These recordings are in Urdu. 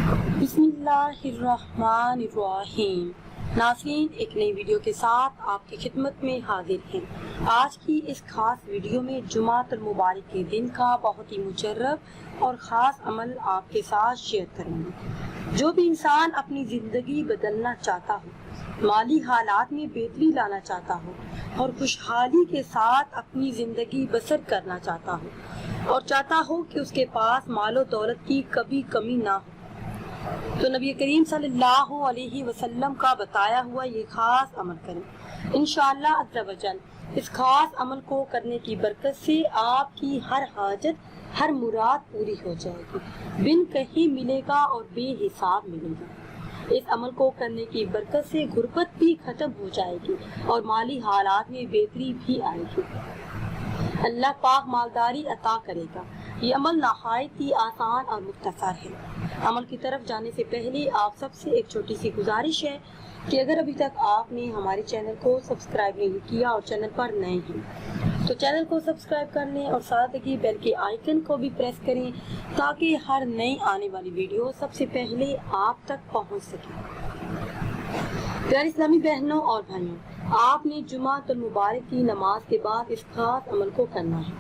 بسم اللہ الرحمن الرحیم۔ ناظرین، ایک نئی ویڈیو کے ساتھ آپ کی خدمت میں حاضر ہیں۔ آج کی اس خاص ویڈیو میں جمعۃ المبارک کے دن کا بہت ہی مجرب اور خاص عمل آپ کے ساتھ شیئر کروں گی۔ جو بھی انسان اپنی زندگی بدلنا چاہتا ہو، مالی حالات میں بہتری لانا چاہتا ہو اور خوشحالی کے ساتھ اپنی زندگی بسر کرنا چاہتا ہو اور چاہتا ہو کہ اس کے پاس مال و دولت کی کبھی کمی نہ ہو، تو نبی کریم صلی اللہ علیہ وسلم کا بتایا ہوا یہ خاص عمل کریں۔ انشاءاللہ عز و جل اس خاص عمل کو کرنے کی برکت سے آپ کی ہر حاجت، ہر مراد پوری ہو جائے گی، بن کہیں ملے گا اور بے حساب ملے گا۔ اس عمل کو کرنے کی برکت سے غربت بھی ختم ہو جائے گی اور مالی حالات میں بہتری بھی آئے گی۔ اللہ پاک مالداری عطا کرے گا۔ یہ عمل نہایت ہی آسان اور مختصر ہے۔ عمل کی طرف جانے سے پہلے آپ سب سے ایک چھوٹی سی گزارش ہے کہ اگر ابھی تک آپ نے ہمارے چینل کو سبسکرائب نہیں کیا اور چینل پر نئے ہیں تو چینل کو سبسکرائب کر لیں اور ساتھ ہی بیل کے آئیکن کو بھی پریس کریں تاکہ ہر نئی آنے والی ویڈیو سب سے پہلے آپ تک پہنچ سکے۔ پیارے اسلامی بہنوں اور بھائیوں، آپ نے جمعۃ المبارک کی نماز کے بعد اس خاص عمل کو کرنا ہے۔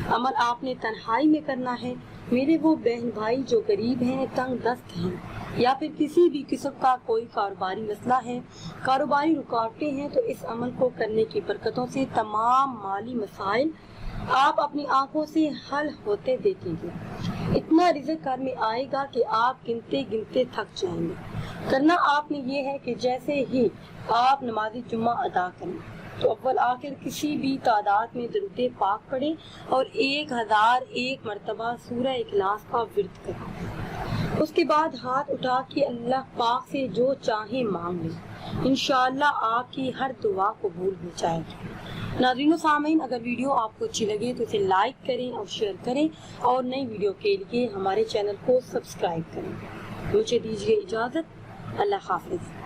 عمل آپ نے تنہائی میں کرنا ہے۔ میرے وہ بہن بھائی جو غریب ہیں، تنگ دست ہیں یا پھر کسی بھی قسم کا کوئی کاروباری مسئلہ ہے، کاروباری رکاوٹیں ہیں، تو اس عمل کو کرنے کی برکتوں سے تمام مالی مسائل آپ اپنی آنکھوں سے حل ہوتے دیکھیں گے۔ اتنا رزق گھر میں آئے گا کہ آپ گنتے گنتے تھک جائیں گے۔ کرنا آپ نے یہ ہے کہ جیسے ہی آپ نماز جمعہ ادا کریں تو اول آخر کسی بھی تعداد میں درود پاک پڑھیں اور 1001 مرتبہ سورہ اخلاص کا ورد کریں۔ اس کے بعد ہاتھ اٹھا کے اللہ پاک سے جو چاہیں مانگ لیں، انشاءاللہ آپ کی ہر دعا قبول ہو جائے گی۔ ناظرین و سامعین، اگر ویڈیو آپ کو اچھی لگے تو اسے لائک کریں اور شیئر کریں اور نئی ویڈیو کے لیے ہمارے چینل کو سبسکرائب کریں۔ مجھے دیجیے اجازت، اللہ حافظ۔